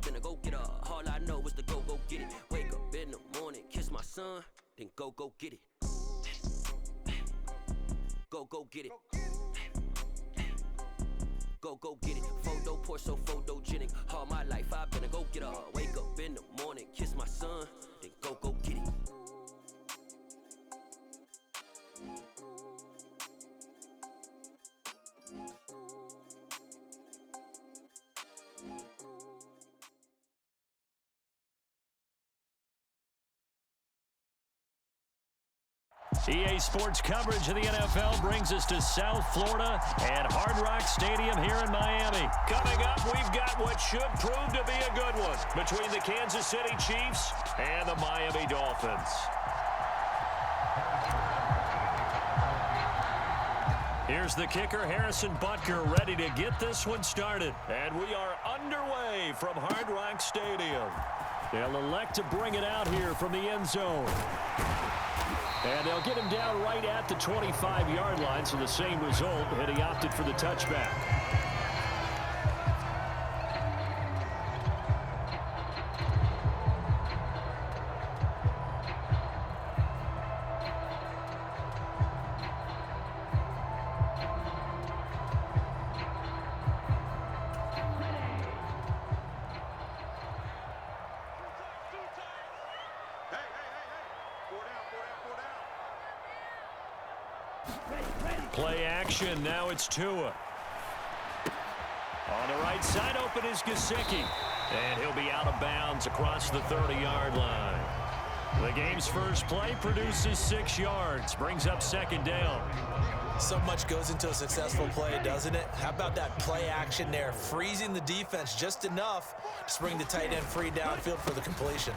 Finna go get her. All I know is to go get it. Wake up in the morning, kiss my son, then go get it. Go get it. Go get it. Photo poor, so photogenic. All my life I've been a go get her. Wake up in the morning, kiss my son, then go get it. EA Sports coverage of the NFL brings us to South Florida and Hard Rock Stadium here in Miami. Coming up, we've got what should prove to be a good one between the Kansas City Chiefs and the Miami Dolphins. Here's the kicker, Harrison Butker, ready to get this one started. And we are underway from Hard Rock Stadium. They'll elect to bring it out here from the end zone. And they'll get him down right at the 25-yard line, so the same result, and he opted for the touchback. Play action, now it's Tua. On the right side, open is Gesicki. And he'll be out of bounds across the 30-yard line. The game's first play produces 6 yards, brings up second down. So much goes into a successful play, doesn't it? How about that play action there, freezing the defense just enough to bring the tight end free downfield for the completion.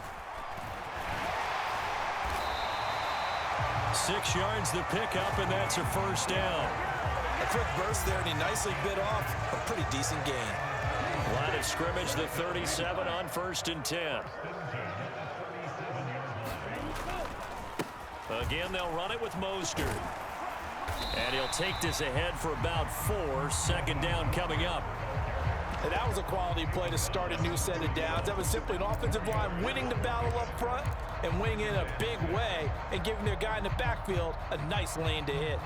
6 yards the pickup, and that's a first down. A quick burst there, and he nicely bit off a pretty decent gain. Line of scrimmage, the 37 on 1st and 10. Again, they'll run it with Mostert. And he'll take this ahead for about 4. Second down coming up. And that was a quality play to start a new set of downs. That was simply an offensive line winning the battle up front and winning in a big way and giving their guy in the backfield a nice lane to hit.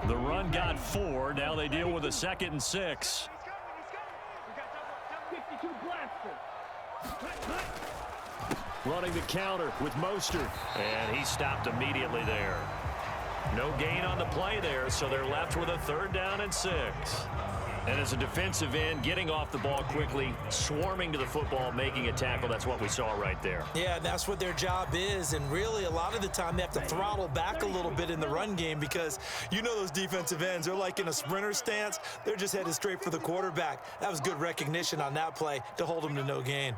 The run got 4. Now they deal with a 2nd and 6. Running the counter with Mostert. And he stopped immediately there. No gain on the play there, so they're left with a 3rd down and 6. And as a defensive end, getting off the ball quickly, swarming to the football, making a tackle, that's what we saw right there. Yeah, that's what their job is, and really a lot of the time they have to throttle back a little bit in the run game because you know those defensive ends, they're like in a sprinter stance. They're just headed straight for the quarterback. That was good recognition on that play to hold them to no gain.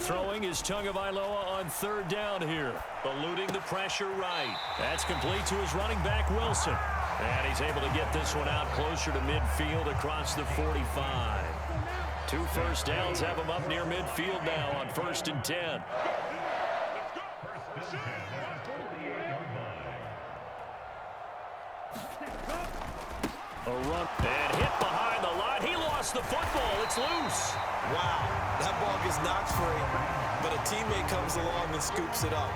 Throwing is Tagovailoa on 3rd down here. Eluding the pressure right. That's complete to his running back, Wilson. And he's able to get this one out closer to midfield across the 45. 2 first downs have him up near midfield now on 1st and 10. A run and hit behind the line. He lost the football. It's loose. Wow, that ball gets knocked free, but a teammate comes along and scoops it up.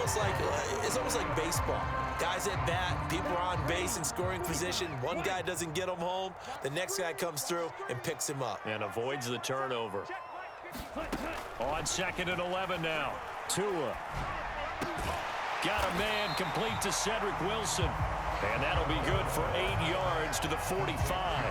It's almost like baseball. Guys at bat, people are on base in scoring position. One guy doesn't get him home. The next guy comes through and picks him up. And avoids the turnover. On 2nd and 11 now. Tua. Got a man complete to Cedric Wilson. And that'll be good for 8 yards to the 45.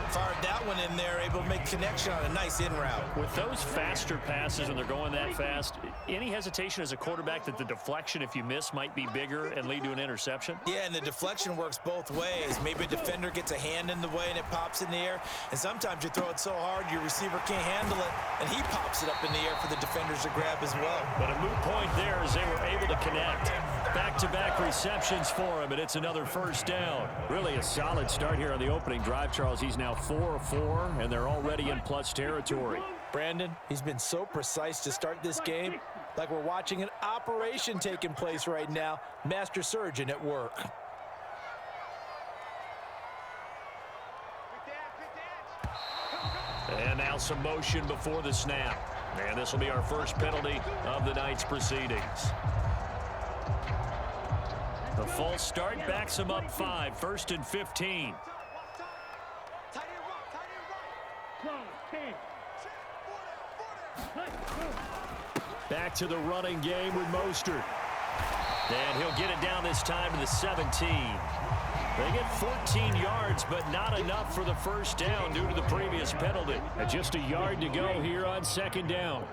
Fired that one in there, able to make connection on a nice in route. With those faster passes and they're going that fast, any hesitation as a quarterback that the deflection, if you miss, might be bigger and lead to an interception? Yeah, and the deflection works both ways. Maybe a defender gets a hand in the way and it pops in the air, and sometimes you throw it so hard your receiver can't handle it, and he pops it up in the air for the defenders to grab as well. But a moot point there as they were able to connect. Back-to-back receptions for him, and it's another first down. Really a solid start here on the opening drive, Charles. He's now 4 of 4, and they're already in plus territory. Brandon, he's been so precise to start this game, like we're watching an operation taking place right now. Master surgeon at work. And now some motion before the snap. And this will be our first penalty of the night's proceedings. The false start backs him up 5, 1st and 15. Back to the running game with Mostert. And he'll get it down this time to the 17. They get 14 yards, but not enough for the first down due to the previous penalty. And just a yard to go here on 2nd down.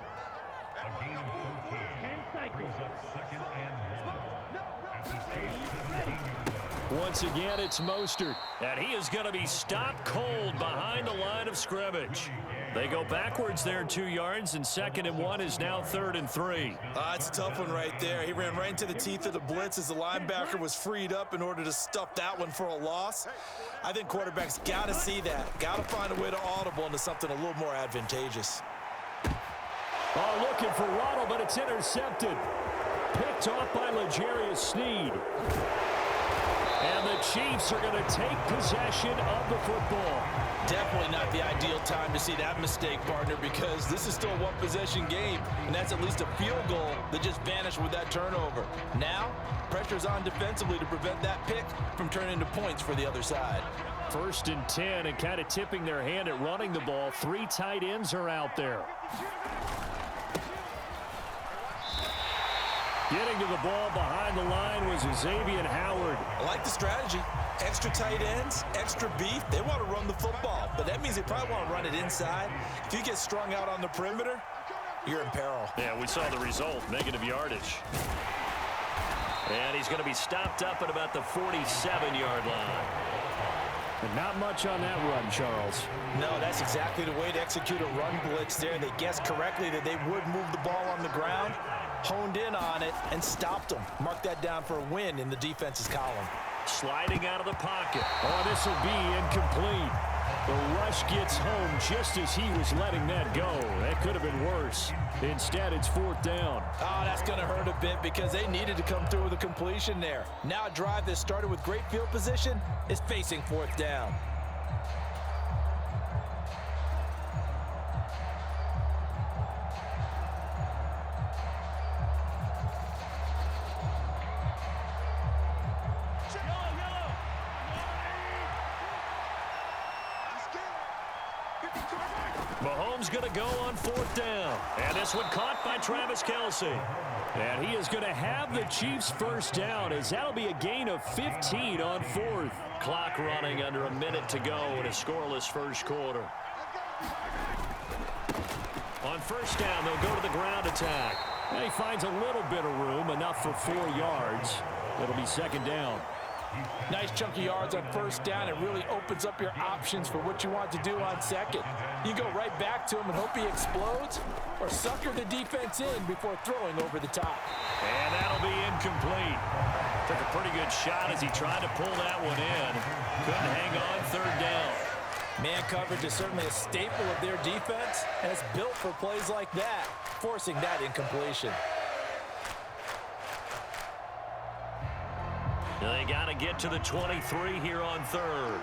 Once again, it's Mostert, and he is going to be stopped cold behind the line of scrimmage. They go backwards there 2 yards, and 2nd and 1 is now 3rd and 3. It's a tough one right there. He ran right into the teeth of the blitz as the linebacker was freed up in order to stuff that one for a loss. I think quarterbacks got to see that. Got to find a way to audible into something a little more advantageous. Oh, looking for Waddle, but it's intercepted. Picked off by L'Jarius Sneed. And the Chiefs are going to take possession of the football. Definitely not the ideal time to see that mistake, partner, because this is still a one-possession game, and that's at least a field goal that just vanished with that turnover. Now, pressure's on defensively to prevent that pick from turning into points for the other side. 1st and 10, and kind of tipping their hand at running the ball. 3 tight ends are out there. Getting to the ball behind the line was Xavier Howard. I like the strategy. Extra tight ends, extra beef. They want to run the football, but that means they probably want to run it inside. If you get strung out on the perimeter, you're in peril. Yeah, we saw the result, negative yardage. And he's going to be stopped up at about the 47-yard line. And not much on that run, Charles. No, that's exactly the way to execute a run blitz there. They guessed correctly that they would move the ball on the ground, honed in on it, and stopped them. Mark that down for a win in the defense's column. Sliding out of the pocket. Oh, this will be incomplete. The rush gets home just as he was letting that go. That could have been worse. Instead, it's 4th down. Oh, that's going to hurt a bit because they needed to come through with a completion there. Now a drive that started with great field position is facing 4th down. Mahomes going to go on 4th down. And this one caught by Travis Kelce. And he is going to have the Chiefs' first down, as that'll be a gain of 15 on 4th. Clock running under a minute to go in a scoreless first quarter. On 1st down, they'll go to the ground attack. And he finds a little bit of room, enough for 4 yards. It'll be 2nd down. Nice chunky yards on 1st down. It really opens up your options for what you want to do on 2nd. You go right back to him and hope he explodes, or sucker the defense in before throwing over the top. And that'll be incomplete. Took a pretty good shot as he tried to pull that one in. Couldn't hang on 3rd down. Man coverage is certainly a staple of their defense, and it's built for plays like that, forcing that incompletion. They got to get to the 23 here on 3rd.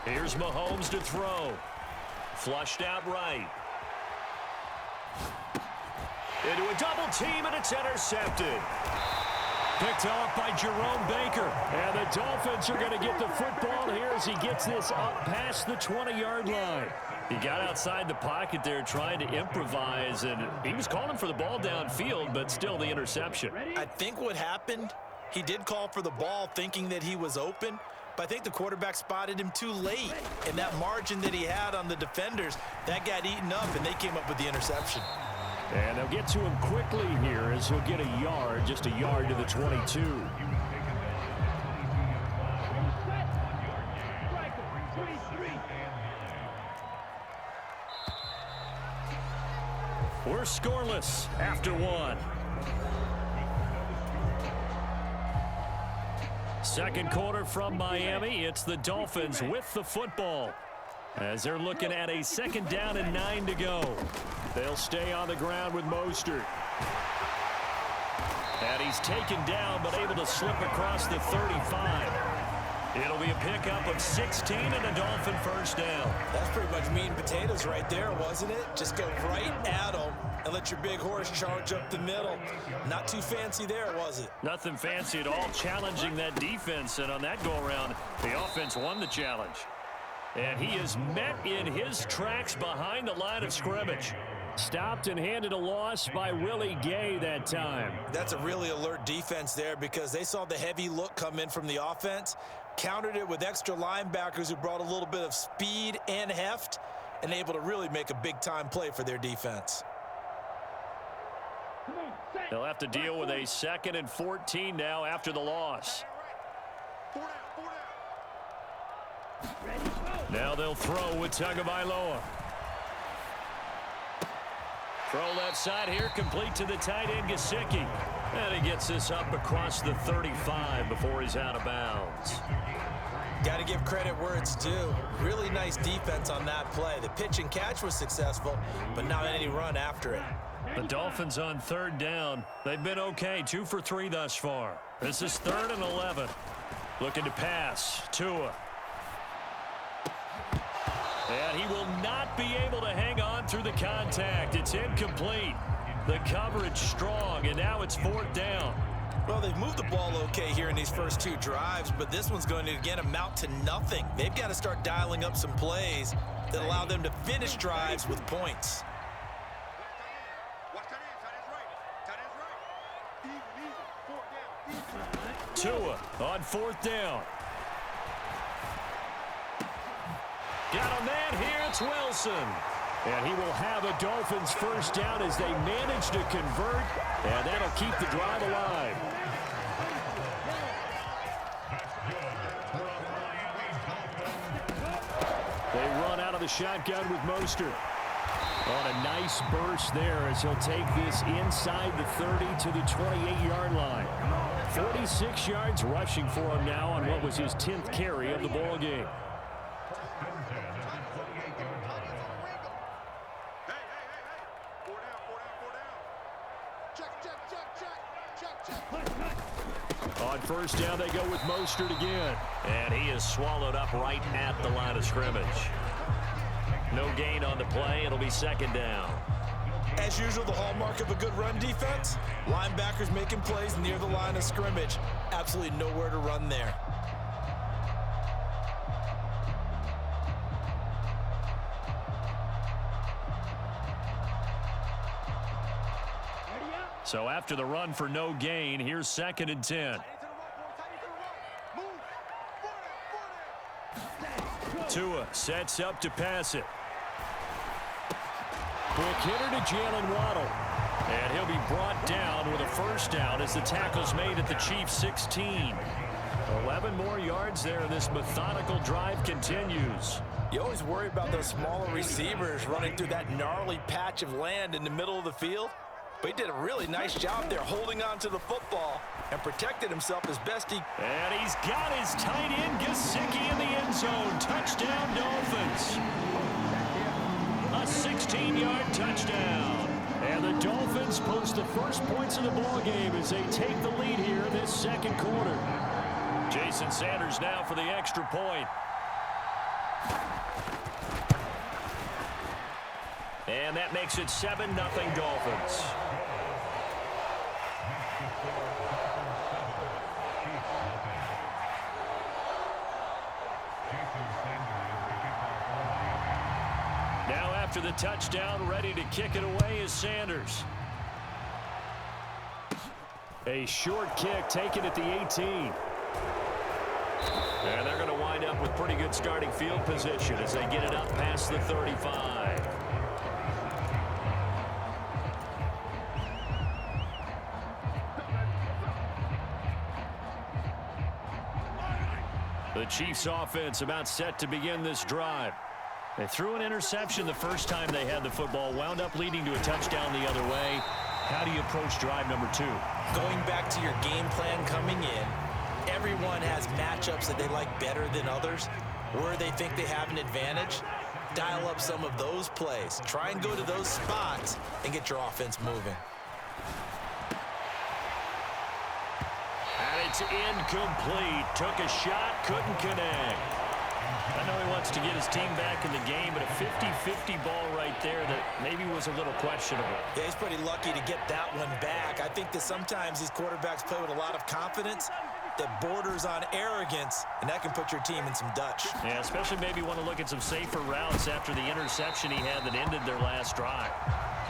Here's Mahomes to throw. Flushed out right. Into a double team, and it's intercepted. Picked off by Jerome Baker. And the Dolphins are going to get the football here as he gets this up past the 20-yard line. He got outside the pocket there trying to improvise, and he was calling for the ball downfield, but still the interception. I think what happened, he did call for the ball thinking that he was open, but I think the quarterback spotted him too late. And that margin that he had on the defenders, that got eaten up, and they came up with the interception. And they'll get to him quickly here as he'll get a yard, just a yard to the 22. We're scoreless after 1. Second quarter from Miami. It's the Dolphins with the football. as they're looking at a 2nd down and 9 to go. They'll stay on the ground with Mostert. And he's taken down, but able to slip across the 35. It'll be a pickup of 16 and a Dolphin first down. That's pretty much meat and potatoes right there, wasn't it? Just go right at them and let your big horse charge up the middle. Not too fancy there, was it? Nothing fancy at all, challenging that defense. And on that go-around, the offense won the challenge. And he is met in his tracks behind the line of scrimmage. Stopped and handed a loss by Willie Gay that time. That's a really alert defense there because they saw the heavy look come in from the offense, countered it with extra linebackers who brought a little bit of speed and heft, and able to really make a big-time play for their defense. They'll have to deal with a 2nd and 14 now after the loss. Now they'll throw with Tagovailoa. Throw left side here, complete to the tight end, Gesicki. And he gets this up across the 35 before he's out of bounds. Got to give credit where it's due. Really nice defense on that play. The pitch and catch was successful, but not any run after it. The Dolphins on 3rd down. They've been okay, 2 for 3 thus far. This is 3rd and 11. Looking to pass. Tua. And he will not be able to hang on through the contact. It's incomplete. The coverage strong, and now it's 4th down. Well, they've moved the ball okay here in these first 2 drives, but this one's going to, again, amount to nothing. They've got to start dialing up some plays that allow them to finish drives with points. Tua on 4th down. Got him that here, it's Wilson. And he will have a Dolphins first down as they manage to convert, and that'll keep the drive alive. They run out of the shotgun with Mostert. On a nice burst there as he'll take this inside the 30 to the 28-yard line. 46 yards rushing for him now on what was his 10th carry of the ball game. On first down, they go with Mostert again. And he is swallowed up right at the line of scrimmage. No gain on the play. It'll be 2nd down. As usual, the hallmark of a good run defense, linebackers making plays near the line of scrimmage. Absolutely nowhere to run there. So after the run for no gain, here's 2nd and 10. Tua sets up to pass it. Quick hitter to Jalen Waddle. And he'll be brought down with a first down as the tackle's made at the Chiefs' 16. 11 more yards there, and this methodical drive continues. You always worry about those smaller receivers running through that gnarly patch of land in the middle of the field. But he did a really nice job there holding on to the football and protected himself as best he... And he's got his tight end, Gesicki, in the end zone. Touchdown, Dolphins. A 16-yard touchdown. And the Dolphins post the first points of the ball game as they take the lead here in this 2nd quarter. Jason Sanders now for the extra point. And that makes it 7-0 Dolphins. Now after the touchdown, ready to kick it away is Sanders. A short kick taken at the 18. And they're going to wind up with pretty good starting field position as they get it up past the 35. The Chiefs offense about set to begin this drive. They threw an interception the first time they had the football, wound up leading to a touchdown the other way. How do you approach drive number 2? Going back to your game plan coming in, everyone has matchups that they like better than others, where they think they have an advantage. dial up some of those plays. Try and go to those spots and get your offense moving. And it's incomplete. Took a shot, couldn't connect. I know he wants to get his team back in the game, but a 50-50 ball right there that maybe was a little questionable. Yeah, he's pretty lucky to get that one back. I think that sometimes these quarterbacks play with a lot of confidence that borders on arrogance, and that can put your team in some Dutch. Yeah, especially maybe want to look at some safer routes after the interception he had that ended their last drive.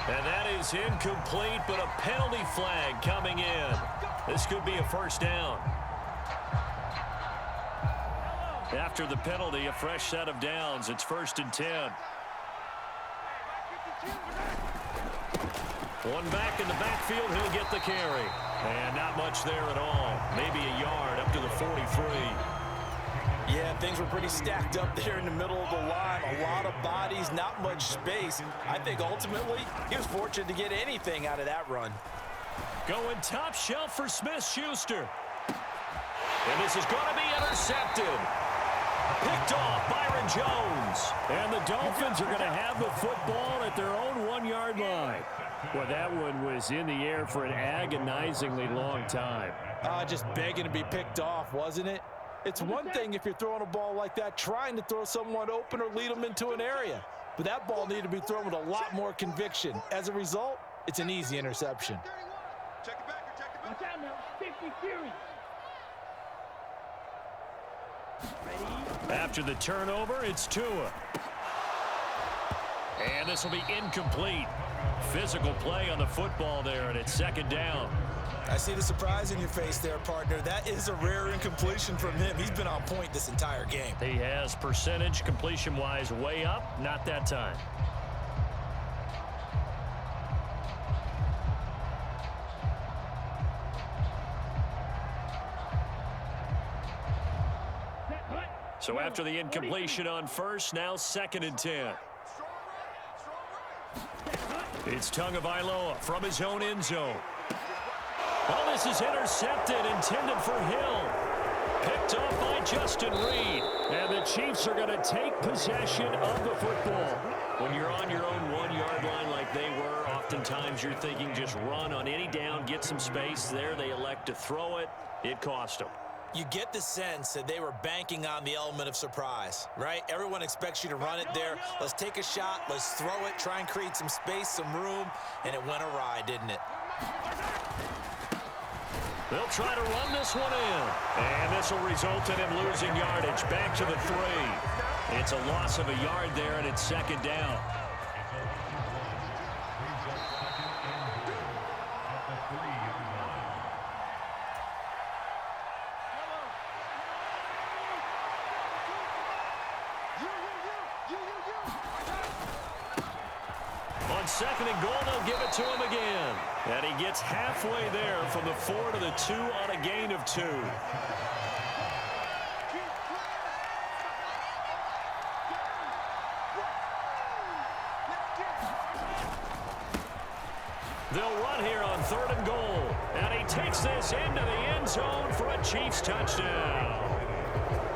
And that is incomplete, but a penalty flag coming in. This could be a first down. After the penalty, a fresh set of downs. It's 1st and 10. One back in the backfield. He'll get the carry. And not much there at all. Maybe a yard up to the 43. Yeah, things were pretty stacked up there in the middle of the line. A lot of bodies, not much space. I think ultimately he was fortunate to get anything out of that run. Going top shelf for Smith-Schuster. And this is going to be intercepted. Picked off Byron Jones. And the Dolphins are going to have the football at their own 1-yard line. Well, that one was in the air for an agonizingly long time. Just begging to be picked off, wasn't it? It's one thing if you're throwing a ball like that, trying to throw someone open or lead them into an area. But that ball needed to be thrown with a lot more conviction. As a result, it's an easy interception. Check it back, check it back. Watch out now. 50 series. After the turnover, it's Tua. And this will be incomplete. Physical play on the football there, and it's 2nd down. I see the surprise in your face there, partner. That is a rare incompletion from him. He's been on point this entire game. He has percentage completion-wise way up. Not that time. So after the incompletion on first, now 2nd and 10. It's Tagovailoa from his own end zone. Well, this is intercepted, intended for Hill. Picked off by Justin Reed. And the Chiefs are going to take possession of the football. When you're on your own 1-yard line like they were, oftentimes you're thinking just run on any down, get some space. There they elect to throw it. It cost them. You get the sense that they were banking on the element of surprise, right? Everyone expects you to run it there. Let's take a shot. Let's throw it. Try and create some space, some room. And it went awry, didn't it? They'll try to run this one in. And this will result in him losing yardage. Back to the 3. It's a loss of a yard there, and it's 2nd down. On 2nd and goal, they'll give it to him again. And he gets halfway there from the 4 to the 2 on a gain of 2. They'll run here on 3rd and goal. And he takes this into the end zone for a Chiefs touchdown.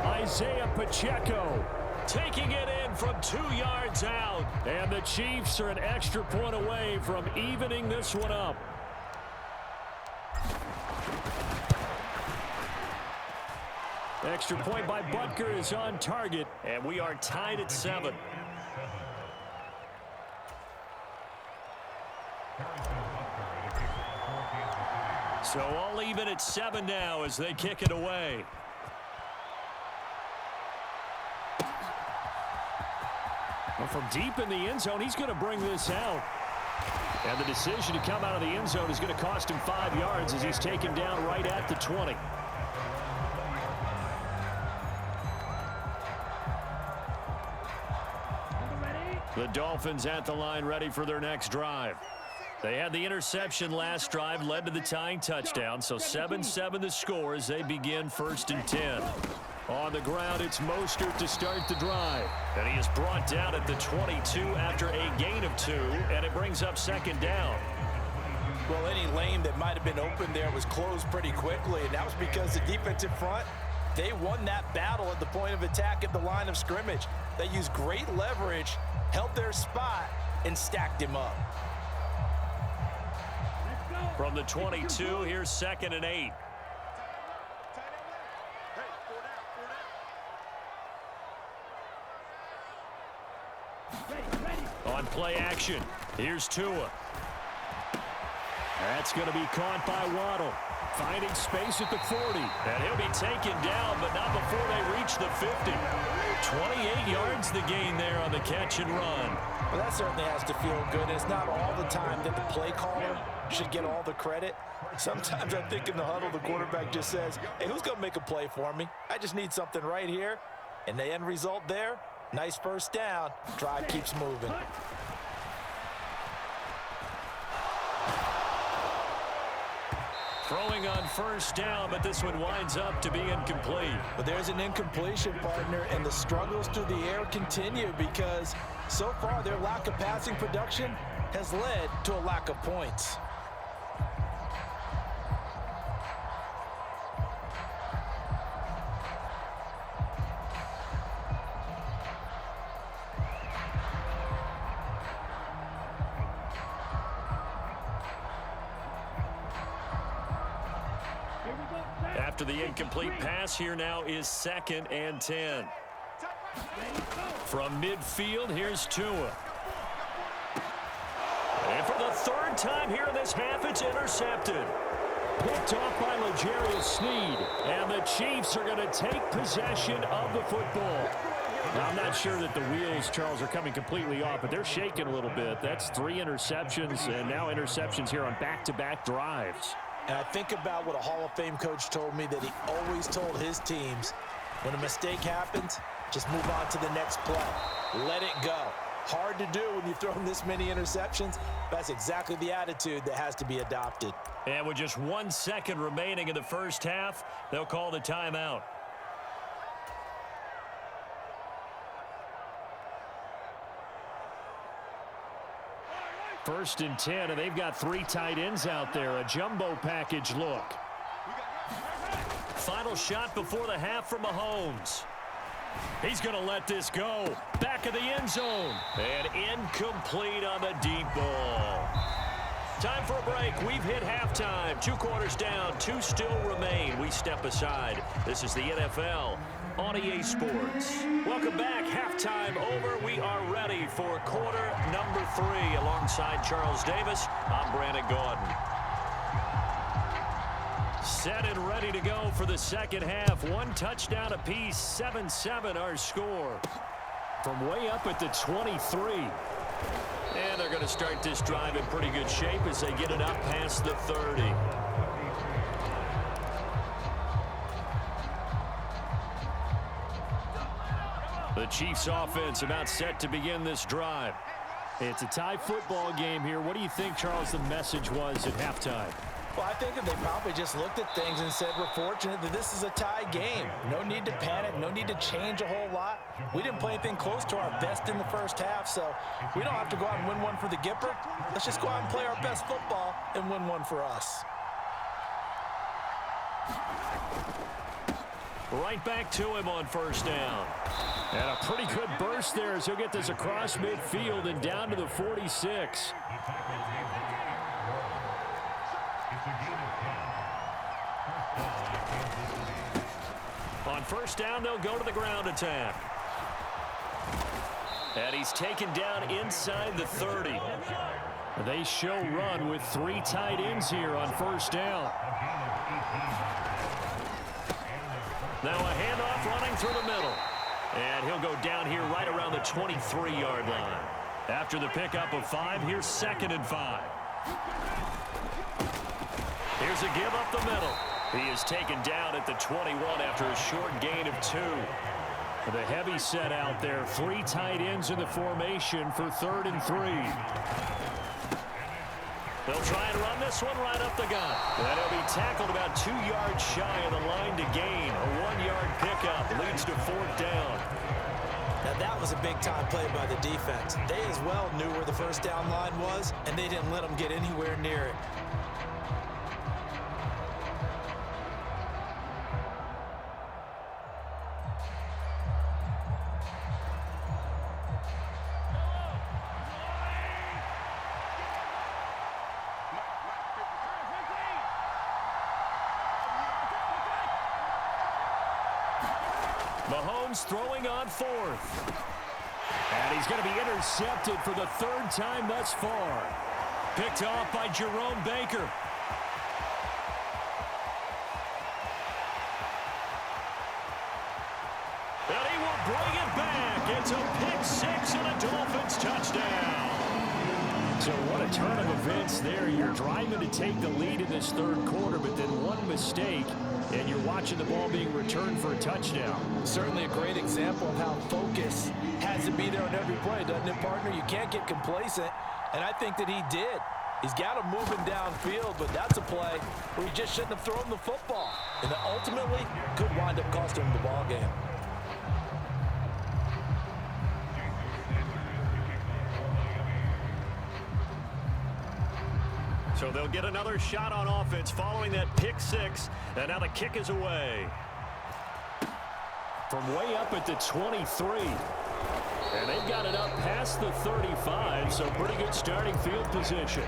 Isaiah Pacheco taking it in from 2 yards out. And the Chiefs are an extra point away from evening this one up. Extra point by Butker is on target, and we are tied at 7. So all even at 7 now as they kick it away. Well, from deep in the end zone, he's going to bring this out. And the decision to come out of the end zone is going to cost him 5 yards as he's taken down right at the 20. The Dolphins at the line ready for their next drive. They had the interception last drive, led to the tying touchdown, so 7-7 the score as they begin 1st and 10. On the ground, it's Mostert to start the drive. And he is brought down at the 22 after a gain of 2, and it brings up 2nd down. Well, any lane that might have been open there was closed pretty quickly, and that was because the defensive front They won that battle at the point of attack at the line of scrimmage. They used great leverage, held their spot, and stacked him up. From the 22, here's 2nd and 8. On play action, here's Tua. That's going to be caught by Waddle. Finding space at the 40. And he'll be taken down, but not before they reach the 50. 28 yards the gain there on the catch and run. Well, that certainly has to feel good. It's not all the time that the play caller should get all the credit. Sometimes I think in the huddle, the quarterback just says, hey, who's going to make a play for me? I just need something right here. And the end result there, nice first down. Drive keeps moving. Throwing on first down, but this one winds up to be incomplete. But there's an incompletion, partner, and the struggles through the air continue because so far their lack of passing production has led to a lack of points. After the incomplete pass, here now is 2nd and 10. From midfield, here's Tua. And for the 3rd time here in this half, it's intercepted. Picked off by L'Jarius Sneed. And the Chiefs are going to take possession of the football. Now, I'm not sure that the wheels, Charles, are coming completely off, but they're shaking a little bit. That's 3 interceptions, and now interceptions here on back-to-back drives. And I think about what a Hall of Fame coach told me that he always told his teams, when a mistake happens, just move on to the next play. Let it go. Hard to do when you've thrown this many interceptions. That's exactly the attitude that has to be adopted. And with just 1 second remaining in the first half, they'll call the timeout. First and 10, and they've got 3 tight ends out there. A jumbo package look. Final shot before the half from Mahomes. He's going to let this go. Back of the end zone. And incomplete on the deep ball. Time for a break. We've hit halftime. 2 quarters down. 2 still remain. We step aside. This is the NFL on EA Sports. Welcome back. Halftime over. We are ready for quarter number 3. Alongside Charles Davis, I'm Brandon Gordon. Set and ready to go for the second half. 1 touchdown apiece. 7-7 our score. From way up at the 23. And they're going to start this drive in pretty good shape as they get it up past the 30. The Chiefs offense about set to begin this drive. It's a tie football game here. What do you think, Charles, the message was at halftime? Well, I think that they probably just looked at things and said, we're fortunate that this is a tie game. No need to panic, no need to change a whole lot. We didn't play anything close to our best in the first half, so we don't have to go out and win one for the Gipper. Let's just go out and play our best football and win one for us. Right back to him on first down. And a pretty good burst there as he'll get this across midfield and down to the 46. On first down, they'll go to the ground attack. And he's taken down inside the 30. They show run with 3 tight ends here on first down. Now a handoff running through the middle. And he'll go down here right around the 23-yard line. After the pickup of 5, here's 2nd and 5. Here's a give up the middle. He is taken down at the 21 after a short gain of 2. The heavy set out there. 3 tight ends in the formation for 3rd and 3. They'll try and run this one right up the gut. And he'll be tackled about 2 yards shy of the line to gain. A 1-yard pickup leads to 4th down. Now that was a big-time play by the defense. They as well knew where the first down line was, and they didn't let them get anywhere near it. Mahomes throwing on fourth. And he's going to be intercepted for the third time thus far. Picked off by Jerome Baker. And he will bring it back. It's a pick six and a Dolphins touchdown. So what a turn of events there. You're driving to take the lead in this third quarter, but then one mistake, and you're watching the ball being returned for a touchdown. Certainly a great example of how focus has to be there on every play, doesn't it, partner? You can't get complacent, and I think that he did. He's got him moving downfield, but that's a play where he just shouldn't have thrown the football. And that ultimately could wind up costing him the ball game. So they'll get another shot on offense following that pick six, and now the kick is away. From way up at the 23. And they've got it up past the 35, so pretty good starting field position.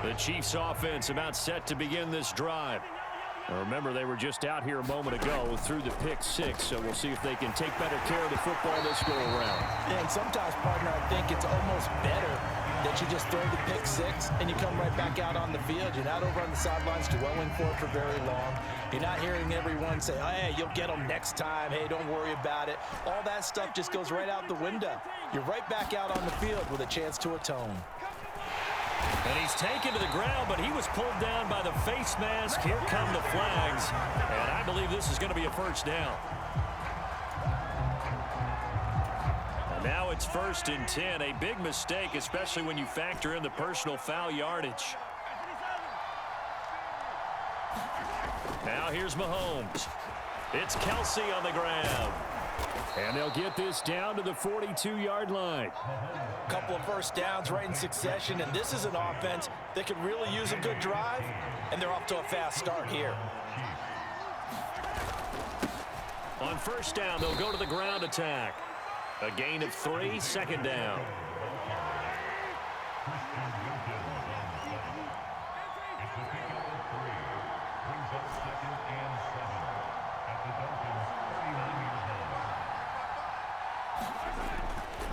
The Chiefs offense about set to begin this drive. Now remember, they were just out here a moment ago through the pick six, so we'll see if they can take better care of the football this go around. Yeah, and sometimes, partner, I think it's almost better that you just throw the pick six and you come right back out on the field. You're not over on the sidelines dwelling for it for very long. You're not hearing everyone say, oh, hey, you'll get them next time. Hey, don't worry about it. All that stuff just goes right out the window. You're right back out on the field with a chance to atone. And he's taken to the ground, but he was pulled down by the face mask. Here come the flags. And I believe this is going to be a first down. And now it's 1st and 10. A big mistake, especially when you factor in the personal foul yardage. Now here's Mahomes. It's Kelsey on the ground. And they'll get this down to the 42-yard line. A couple of first downs right in succession, and this is an offense that could really use a good drive, and they're off to a fast start here. On first down, they'll go to the ground attack. A gain of 3, 2nd down.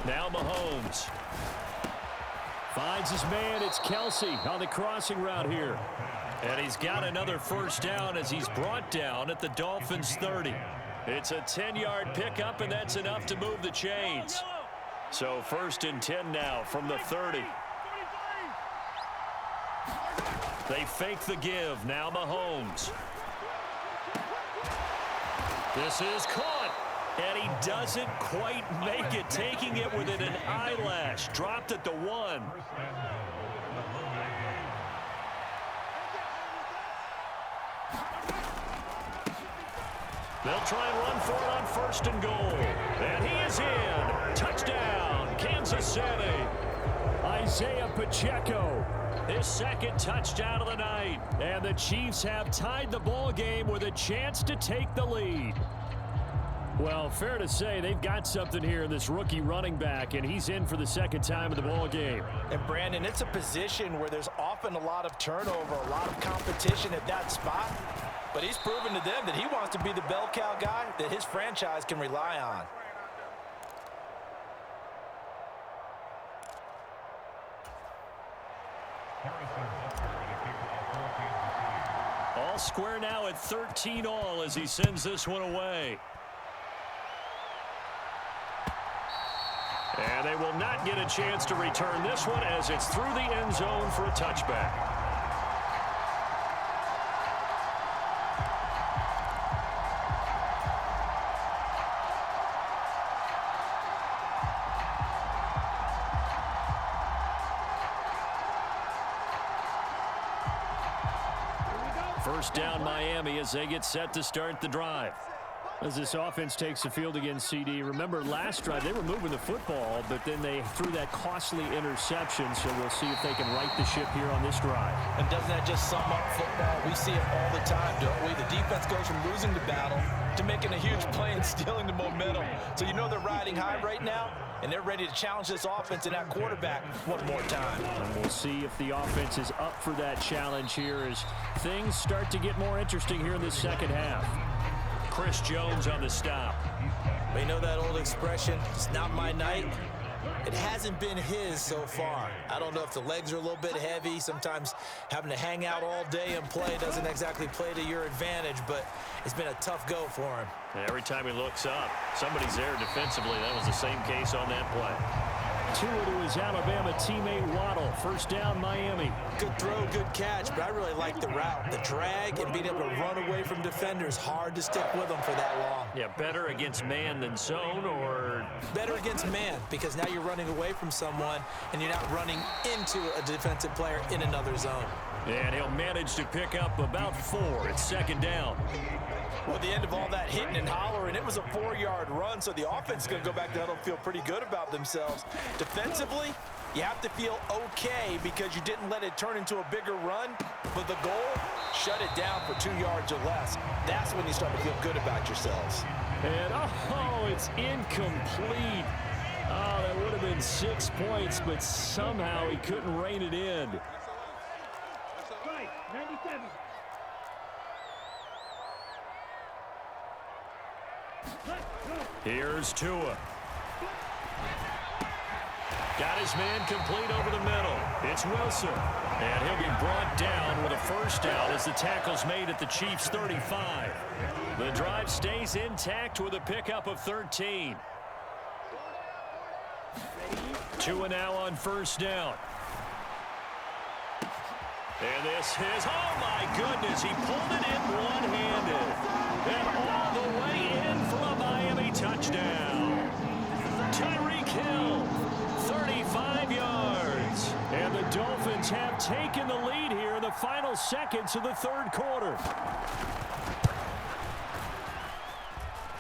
Now Mahomes finds his man. It's Kelsey on the crossing route here. And he's got another first down as he's brought down at the Dolphins' 30. It's a 10-yard pickup, and that's enough to move the chains. So 1st and 10 now from the 30. They fake the give. Now Mahomes. This is caught. And he doesn't quite make it, taking it within an eyelash. Dropped at the 1. They'll try and run for it on 1st and goal. And he is in. Touchdown, Kansas City. Isaiah Pacheco, his 2nd touchdown of the night. And the Chiefs have tied the ball game with a chance to take the lead. Well, fair to say they've got something here in this rookie running back, and he's in for the 2nd time of the ball game. And, Brandon, it's a position where there's often a lot of turnover, a lot of competition at that spot. But he's proven to them that he wants to be the bell cow guy that his franchise can rely on. All square now at 13-all as he sends this one away. And they will not get a chance to return this one as it's through the end zone for a touchback. First down Miami as they get set to start the drive. As this offense takes the field against CD, remember last drive they were moving the football, but then they threw that costly interception, so we'll see if they can right the ship here on this drive. And doesn't that just sum up football? We see it all the time, don't we? The defense goes from losing the battle to making a huge play and stealing the momentum. So you know they're riding high right now, and they're ready to challenge this offense and that quarterback one more time. And we'll see if the offense is up for that challenge here as things start to get more interesting here in the second half. Chris Jones on the stop. We know that old expression, it's not my night. It hasn't been his so far. I don't know if the legs are a little bit heavy. Sometimes having to hang out all day and play doesn't exactly play to your advantage, but it's been a tough go for him. Every time he looks up, somebody's there defensively. That was the same case on that play. Tua to his Alabama teammate Waddle. First down, Miami. Good throw, good catch, but I really like the route. The drag and being able to run away from defenders, hard to stick with them for that long. Yeah, better against man than zone, or? Better against man, because now you're running away from someone and you're not running into a defensive player in another zone. And he'll manage to pick up about 4. It's second down. Well, at the end of all that hitting and hollering, it was a 4-yard run, so the offense is going to go back down and feel pretty good about themselves. Defensively, you have to feel okay because you didn't let it turn into a bigger run, but the goal, shut it down for 2 yards or less. That's when you start to feel good about yourselves. And, oh, it's incomplete. Oh, that would have been 6 points, but somehow he couldn't rein it in. Right, 97. Here's Tua. Got his man complete over the middle. It's Wilson. And he'll be brought down with a first down as the tackle's made at the Chiefs' 35. The drive stays intact with a pickup of 13. Tua now on first down. And this is, oh my goodness, he pulled it in one-handed. And all the way in for a Miami touchdown. Tyreek Hill, 35 yards. And the Dolphins have taken the lead here in the final seconds of the third quarter.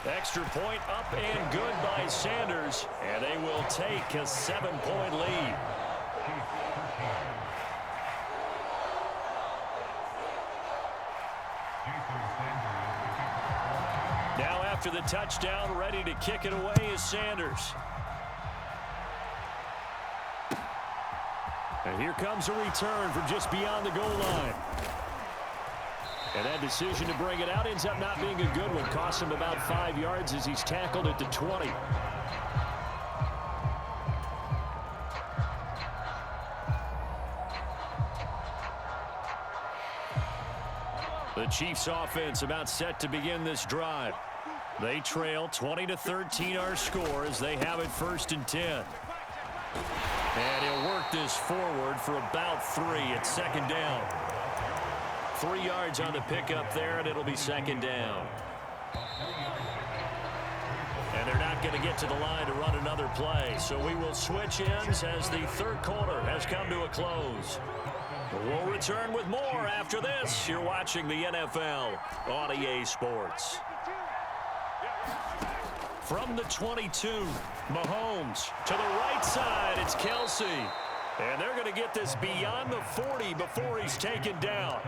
Extra point up and good by Sanders. And they will take a 7-point lead. Now after the touchdown, ready to kick it away is Sanders. And here comes a return from just beyond the goal line. And that decision to bring it out ends up not being a good one. Costs him about 5 yards as he's tackled at the 20. The Chiefs offense about set to begin this drive. They trail 20-13 our score as they have it 1st and 10. And he'll work this forward for about 3 at second down. 3 yards on the pickup there, and it'll be second down. And they're not going to get to the line to run another play, so we will switch ends as the third quarter has come to a close. We'll return with more after this. You're watching the NFL on EA Sports. From the 22, Mahomes to the right side. It's Kelsey. And they're going to get this beyond the 40 before he's taken down.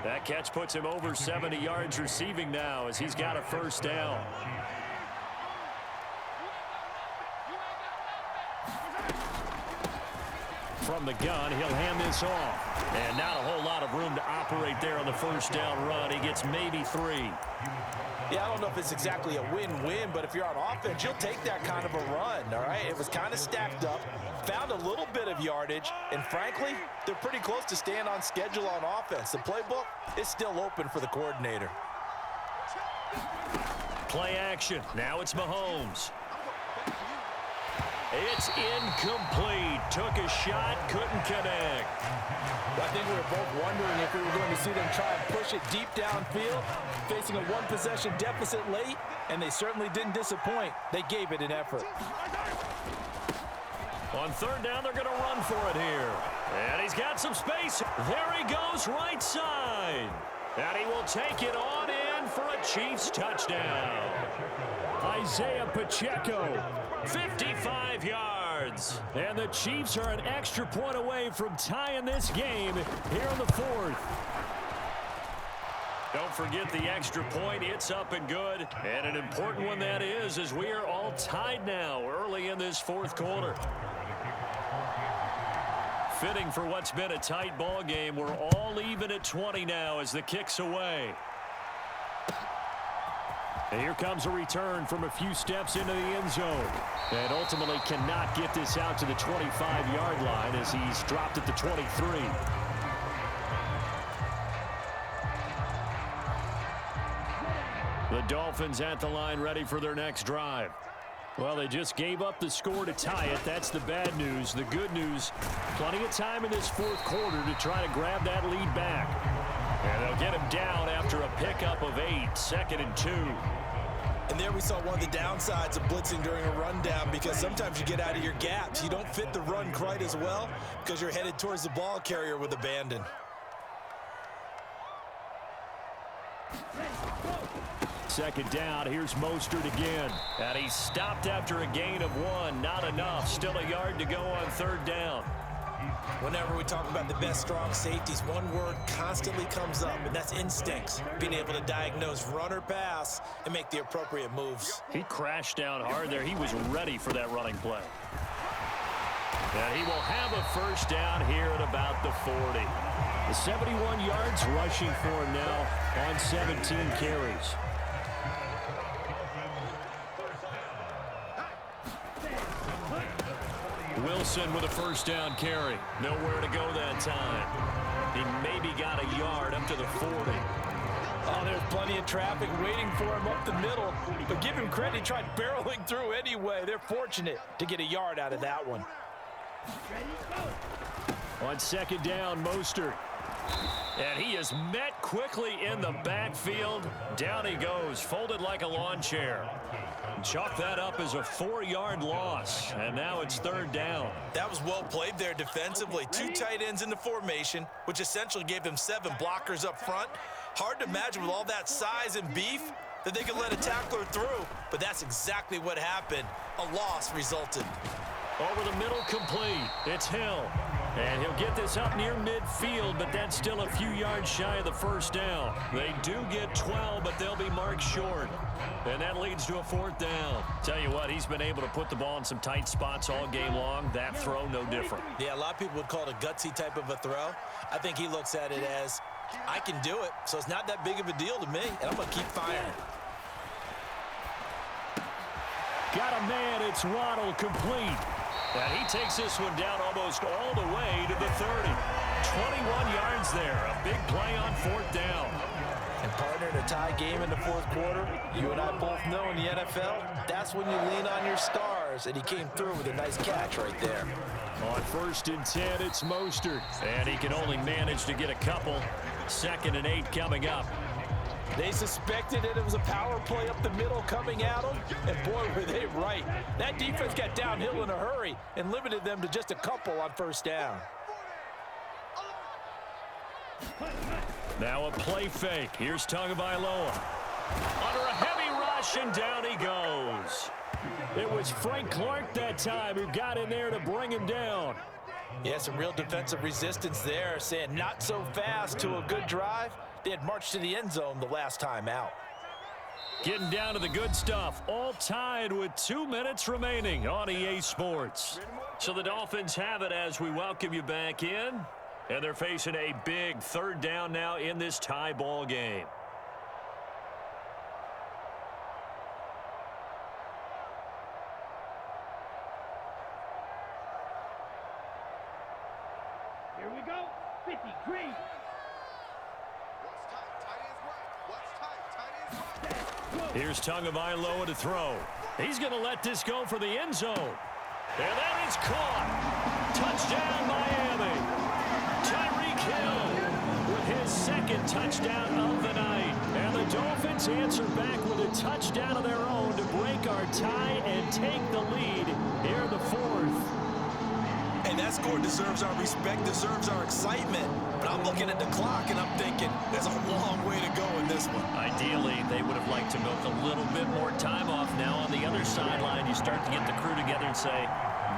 That catch puts him over 70 yards receiving now as he's got a first down. From the gun, he'll hand this off. And not a whole lot of room to operate there on the first down run. He gets maybe 3. Yeah, I don't know if it's exactly a win-win, but if you're on offense, you'll take that kind of a run, all right? It was kind of stacked up, found a little bit of yardage, and frankly, they're pretty close to staying on schedule on offense. The playbook is still open for the coordinator. Play action. Now it's Mahomes. It's incomplete. Took a shot, couldn't connect. I think we were both wondering if we were going to see them try and push it deep downfield, facing a one-possession deficit late, and they certainly didn't disappoint. They gave it an effort. On third down, they're going to run for it here. And he's got some space. There he goes, right side. And he will take it on in in for a Chiefs touchdown. Isaiah Pacheco, 55 yards. And the Chiefs are an extra point away from tying this game here in the fourth. Don't forget the extra point. It's up and good. And an important one that is, as we are all tied now early in this fourth quarter. Fitting for what's been a tight ball game. We're all even at 20 now as the kick's away. And here comes a return from a few steps into the end zone. And ultimately cannot get this out to the 25-yard line as he's dropped at the 23. The Dolphins at the line ready for their next drive. Well, they just gave up the score to tie it. That's the bad news. The good news, plenty of time in this fourth quarter to try to grab that lead back. And they'll get him down after a pickup of 8, 2nd and 2. And there we saw one of the downsides of blitzing during a rundown, because sometimes you get out of your gaps. You don't fit the run quite as well because you're headed towards the ball carrier with abandon. Second down, here's Mostert again. And he's stopped after a gain of 1. Not enough. Still a yard to go on third down. Whenever we talk about the best strong safeties, one word constantly comes up, and that's instincts. Being able to diagnose run or pass and make the appropriate moves. He crashed down hard there. He was ready for that running play. And he will have a first down here at about the 40. The 71 yards rushing for him now on 17 carries. Wilson with a first down carry. Nowhere to go that time. He maybe got a yard up to the 40. Oh, there's plenty of traffic waiting for him up the middle. But give him credit, he tried barreling through anyway. They're fortunate to get a yard out of that one. On second down, Mostert. And he is met quickly in the backfield. Down he goes, folded like a lawn chair. Chalk that up as a 4-yard loss, and now it's third down. That was well played there defensively. 2 tight ends in the formation, which essentially gave them 7 blockers up front. Hard to imagine with all that size and beef that they could let a tackler through, but that's exactly what happened. A loss resulted. Over the middle, complete. It's Hill. And he'll get this up near midfield, but that's still a few yards shy of the first down. They do get 12, but they'll be marked short. And that leads to a fourth down. Tell you what, he's been able to put the ball in some tight spots all game long. That throw, no different. Yeah, a lot of people would call it a gutsy type of a throw. I think he looks at it as, I can do it, so it's not that big of a deal to me, and I'm going to keep firing. Got a man, it's Waddle, complete. And he takes this one down almost all the way to the 30. 21 yards there. A big play on fourth down. And partner, in a tie game in the fourth quarter, you and I both know in the NFL, that's when you lean on your stars. And he came through with a nice catch right there. On 1st and 10, it's Mostert. And he can only manage to get a couple. 2nd and 8 coming up. They suspected it was a power play up the middle coming at them, and boy, were they right. That defense got downhill in a hurry and limited them to just a couple on first down. Now a play fake. Here's Tagovailoa. Under a heavy rush, and down he goes. It was Frank Clark that time who got in there to bring him down. Yeah, some real defensive resistance there, saying not so fast to a good drive. They had marched to the end zone the last time out. Getting down to the good stuff. All tied with 2 minutes remaining on EA Sports. So the Dolphins have it as we welcome you back in. And they're facing a big third down now in this tie ball game. Here we go. 50 green. Here's Tagovailoa to throw. He's going to let this go for the end zone. And that is caught. Touchdown, Miami. Tyreek Hill with his 2nd touchdown of the night. And the Dolphins answer back with a touchdown of their own to break our tie and take the lead here in the fourth. And that score deserves our respect, deserves our excitement. But I'm looking at the clock, and I'm thinking there's a long way to go in this one. Ideally, they would have liked to milk a little bit more time off. Now on the other sideline, you start to get the crew together and say,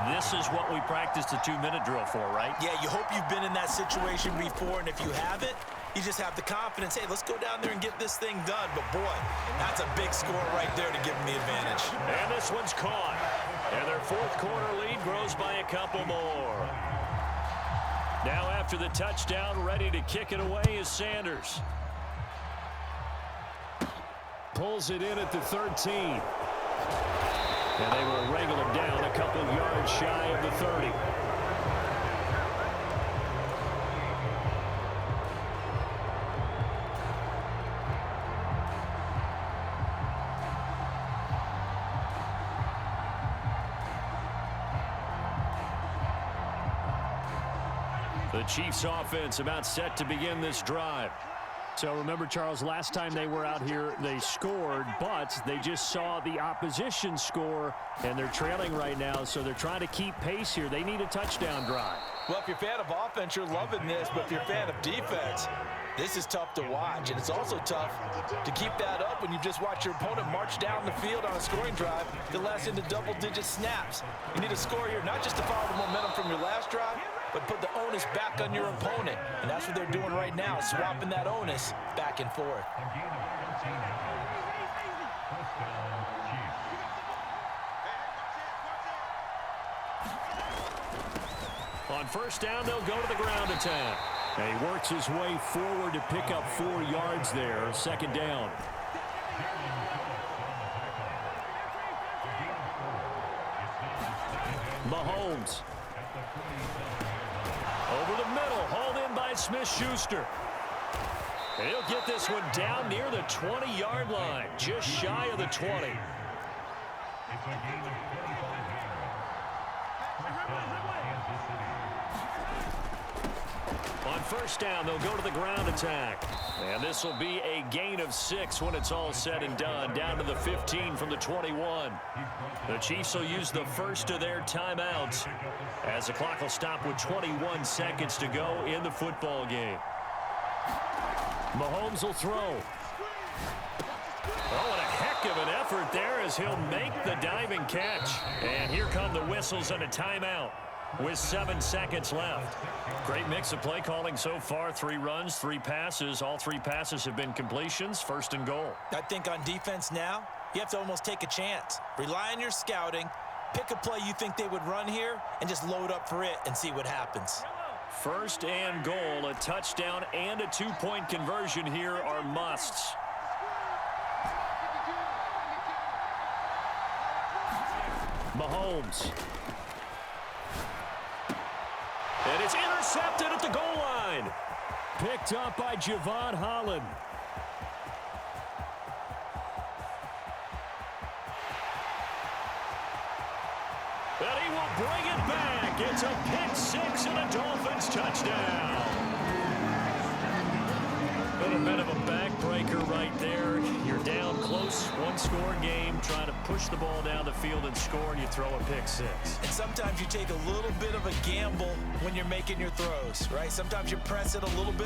this is what we practiced the 2-minute drill for, right? Yeah, you hope you've been in that situation before, and if you haven't, you just have the confidence, hey, let's go down there and get this thing done. But, boy, that's a big score right there to give them the advantage. And this one's caught. And their fourth quarter lead grows by a couple more. Now after the touchdown, ready to kick it away is Sanders. Pulls it in at the 13. And they will wrangle him down a couple of yards shy of the 30. The Chiefs offense about set to begin this drive. So remember, Charles, last time they were out here, they scored, but they just saw the opposition score, and they're trailing right now, so they're trying to keep pace here. They need a touchdown drive. Well, if you're a fan of offense, you're loving this, but if you're a fan of defense, this is tough to watch, and it's also tough to keep that up when you've just watched your opponent march down the field on a scoring drive that lasts into double-digit snaps. You need a score here, not just to follow the momentum from your last drive, but put the onus back on your opponent. And that's what they're doing right now, swapping that onus back and forth. On first down, they'll go to the ground attack. And he works his way forward to pick up 4 yards there. Second down. Mahomes. Over the middle, hauled in by Smith-Schuster. And he'll get this one down near the 20-yard line, just shy of the 20. On first down, they'll go to the ground attack. And this will be a gain of 6 when it's all said and done, down to the 15 from the 21. The Chiefs will use the first of their timeouts as the clock will stop with 21 seconds to go in the football game. Mahomes will throw. Oh, what a heck of an effort there as he'll make the diving catch. And here come the whistles and a timeout with 7 seconds left. Great mix of play calling so far. 3 runs, 3 passes. All 3 passes have been completions. First and goal. I think on defense now, you have to almost take a chance. Rely on your scouting. Pick a play you think they would run here and just load up for it and see what happens. First and goal, a touchdown and a 2-point conversion here are musts. Mahomes. And it's intercepted at the goal line. Picked up by Javon Holland. And he will bring it back. It's a pick 6 and a Dolphins touchdown. Been a bit of a backbreaker right there. You're down close, 1-score game, trying to push the ball down the field and score, and you throw a pick 6. And sometimes you take a little bit of a gamble when you're making your throws, right? Sometimes you press it a little bit.